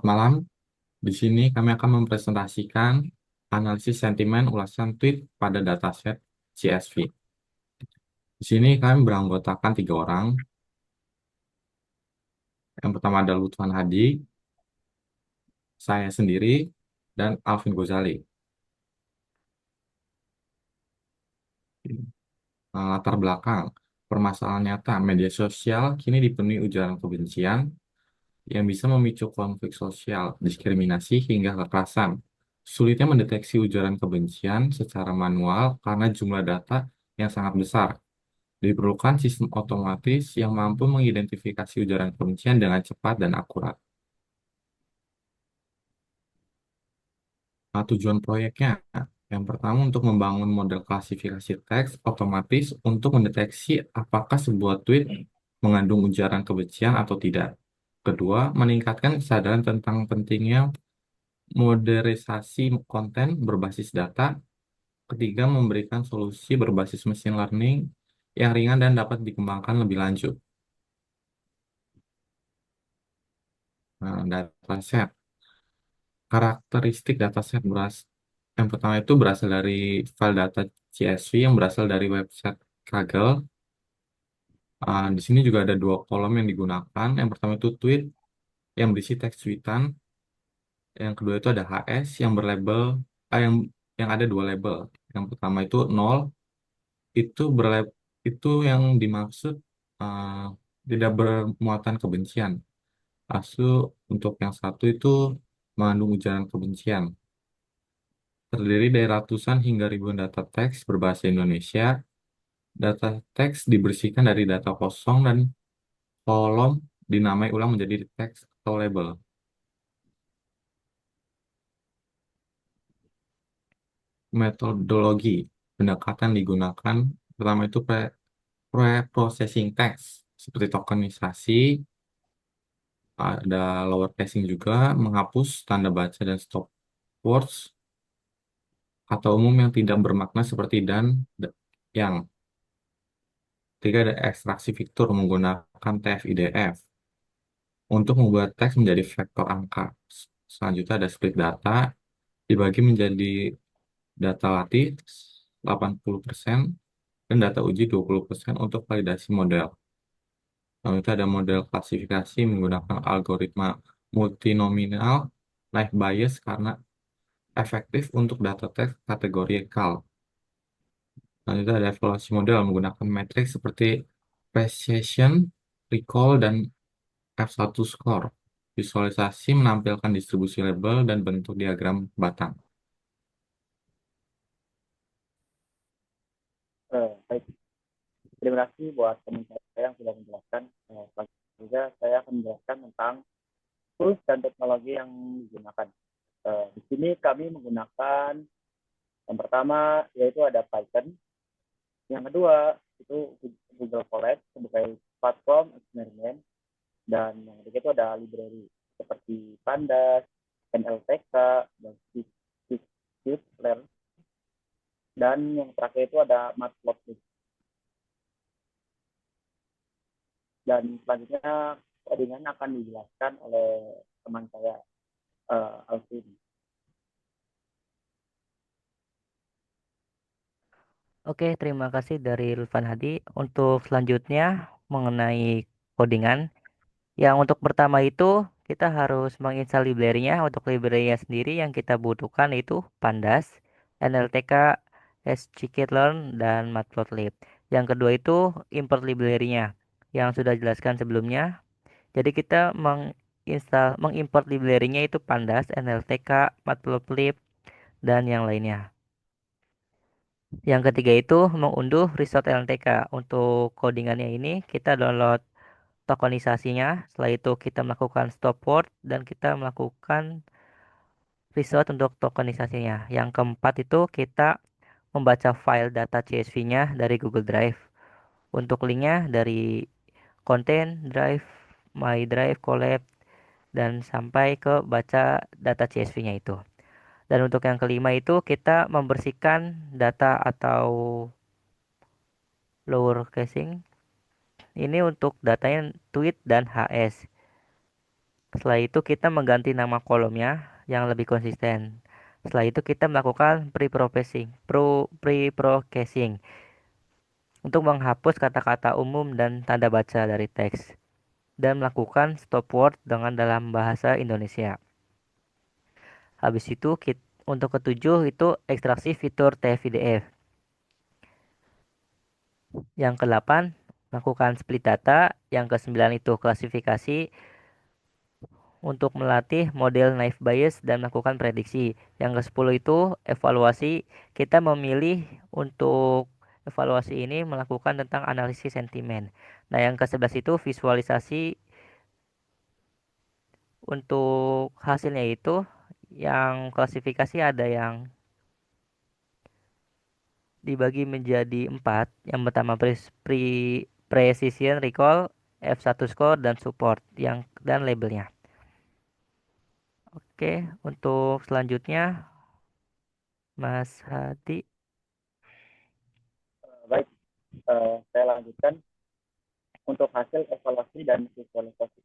Selamat malam. Di sini kami akan mempresentasikan analisis sentimen ulasan tweet pada dataset CSV. Di sini kami beranggotakan 3 orang. Yang pertama ada Lutfan Hadi, saya sendiri, dan Alvin Gozali. Latar belakang, permasalahan nyata media sosial kini dipenuhi ujaran kebencian yang bisa memicu konflik sosial, diskriminasi, hingga kekerasan. Sulitnya mendeteksi ujaran kebencian secara manual karena jumlah data yang sangat besar. Diperlukan sistem otomatis yang mampu mengidentifikasi ujaran kebencian dengan cepat dan akurat. Nah, tujuan proyeknya, yang pertama untuk membangun model klasifikasi teks otomatis untuk mendeteksi apakah sebuah tweet mengandung ujaran kebencian atau tidak. Kedua, meningkatkan kesadaran tentang pentingnya modernisasi konten berbasis data. Ketiga, memberikan solusi berbasis machine learning yang ringan dan dapat dikembangkan lebih lanjut. Nah, dataset. Karakteristik dataset yang pertama itu berasal dari file data CSV yang berasal dari website Kaggle. Di sini juga ada 2 kolom yang digunakan. Yang pertama itu tweet yang berisi teks tweetan. Yang kedua itu ada HS yang berlabel, yang ada 2 label. Yang pertama itu 0, itu itu yang dimaksud uh, tidak bermuatan kebencian. Lalu untuk yang satu itu mengandung ujaran kebencian. Terdiri dari ratusan hingga ribuan data teks berbahasa Indonesia. Data teks dibersihkan dari data kosong dan kolom dinamai ulang menjadi teks atau label. Metodologi pendekatan digunakan pertama itu pre-processing teks seperti tokenisasi, ada lower casing juga, menghapus tanda baca dan stop words, kata umum yang tidak bermakna seperti dan, yang. Tiga, ada ekstraksi fitur menggunakan TF-IDF untuk membuat teks menjadi vektor angka. Selanjutnya ada split data dibagi menjadi data latih 80% dan data uji 20% untuk validasi model. Lalu itu ada model klasifikasi menggunakan algoritma multinomial live bias karena efektif untuk data teks kategori CAL. Lalu itu ada evaluasi model menggunakan metrik seperti precision, recall, dan F1 score. Visualisasi menampilkan distribusi label dan bentuk diagram batang. Baik, terima kasih buat teman saya yang sudah menjelaskan. Selanjutnya saya akan menjelaskan tentang tools dan teknologi yang digunakan. Di sini kami menggunakan yang pertama yaitu ada Python, yang kedua itu Google Colab sebagai platform eksperimen, dan yang ketiga itu ada library seperti Pandas, NLTK, dan Scikit-learn, dan yang terakhir itu ada Matplotlib. Dan selanjutnya codingan akan dijelaskan oleh teman saya, Alvin. Oke, terima kasih dari Lutfan Hadi. Untuk selanjutnya mengenai codingan, yang untuk pertama itu kita harus menginstal library-nya. Untuk library-nya sendiri yang kita butuhkan itu Pandas, NLTK, scikit-learn, dan Matplotlib. Yang kedua itu import library-nya yang sudah jelaskan sebelumnya. Jadi kita mengimport library-nya itu Pandas, NLTK, Matplotlib, dan yang lainnya. Yang ketiga itu mengunduh resort LNTK. Untuk codingannya ini kita download tokenisasinya. Setelah itu kita melakukan stop word dan kita melakukan resort untuk tokenisasinya. Yang keempat itu kita membaca file data CSV-nya dari Google Drive. Untuk linknya dari konten, drive, my drive, collab, dan sampai ke baca data CSV-nya itu. Dan untuk yang kelima itu kita membersihkan data atau lower casing. Ini untuk datanya tweet dan HS. Setelah itu kita mengganti nama kolomnya yang lebih konsisten. Setelah itu kita melakukan pre-processing untuk menghapus kata-kata umum dan tanda baca dari teks dan melakukan stop word dengan dalam bahasa Indonesia. Habis itu untuk ketujuh itu ekstraksi fitur TF-IDF. Yang kedelapan melakukan split data. Yang kesembilan itu klasifikasi untuk melatih model naive Bayes dan melakukan prediksi. Yang ke-10 itu evaluasi. Kita memilih untuk evaluasi ini melakukan tentang analisis sentimen. Nah, yang ke-11 itu visualisasi untuk hasilnya itu yang klasifikasi ada yang dibagi menjadi 4. Yang pertama precision, recall, F1 score dan support yang dan labelnya. Oke, untuk selanjutnya Mas Hadi. Baik, saya lanjutkan untuk hasil evaluasi dan visualisasi.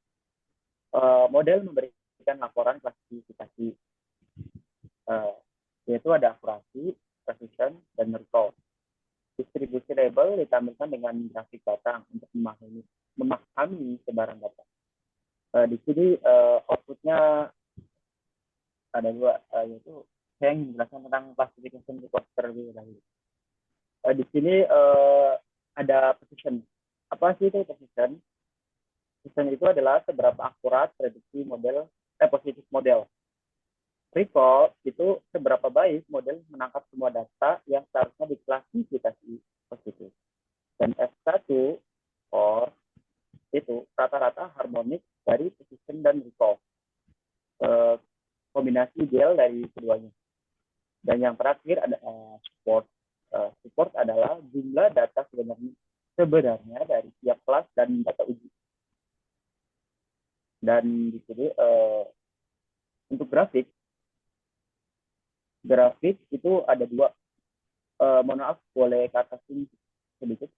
Model memberikan laporan klasifikasi, uh, yaitu ada akurasi, precision, dan recall. Distribusi label ditampilkan dengan grafik data untuk memahami sebaran data. Di sini outputnya ada dua, yaitu saya ingin menjelaskan tentang classification report terlebih dahulu. Di sini ada precision. Apa sih itu precision? Precision itu adalah seberapa akurat prediksi positif model. Recall itu seberapa baik model menangkap semua data yang seharusnya diklasifikasi positif. Dan F1 or itu rata-rata harmonik dari precision dan recall. Kombinasi ideal dari keduanya. Dan yang terakhir ada support. Support adalah jumlah data sebenarnya dari tiap kelas dan data uji. Dan di sini untuk grafik itu ada dua. Mohon maaf, boleh ke atas ini sedikit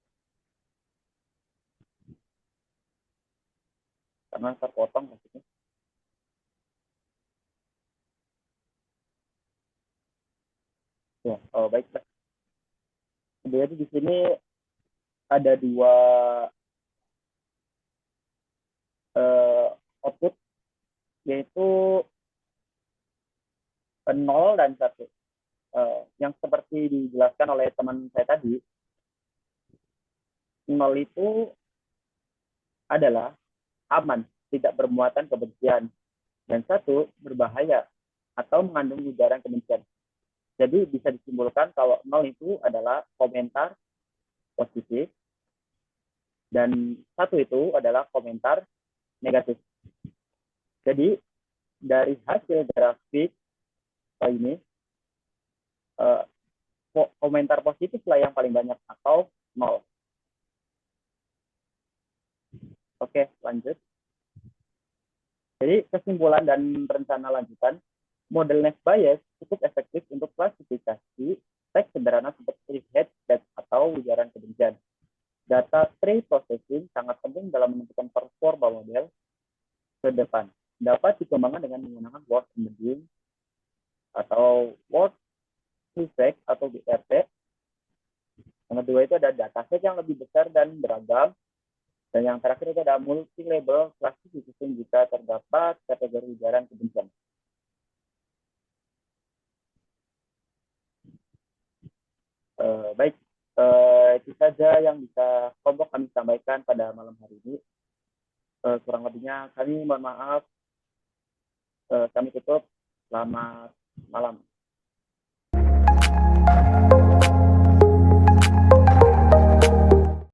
karena terpotong grafiknya. Ya, baiklah. Jadi di sini ada dua output, yaitu 0 dan 1. Yang seperti dijelaskan oleh teman saya tadi, 0 itu adalah aman, tidak bermuatan kebencian, dan 1 berbahaya atau mengandung ujaran kebencian. Jadi bisa disimpulkan kalau 0 itu adalah komentar positif, dan 1 itu adalah komentar negatif. Jadi dari hasil grafik ini, komentar positif lah yang paling banyak atau 0. Oke, lanjut. Jadi kesimpulan dan rencana lanjutan, model naive Bayes cukup efektif untuk klasifikasi teks sederhana seperti hate speech atau ujaran kebencian. Data pre-processing sangat penting dalam menentukan performa model ke depan. Dapat dikembangkan dengan menggunakan word embedding atau word prefix atau WRT. Yang kedua itu ada dataset yang lebih besar dan beragam. Dan yang terakhir itu ada multi-label classification jika terdapat kategori ujaran kebencian. Baik, itu saja yang bisa kelompok kami sampaikan pada malam hari ini. Kurang lebihnya kami mohon maaf. Kami tutup. Selamat malam.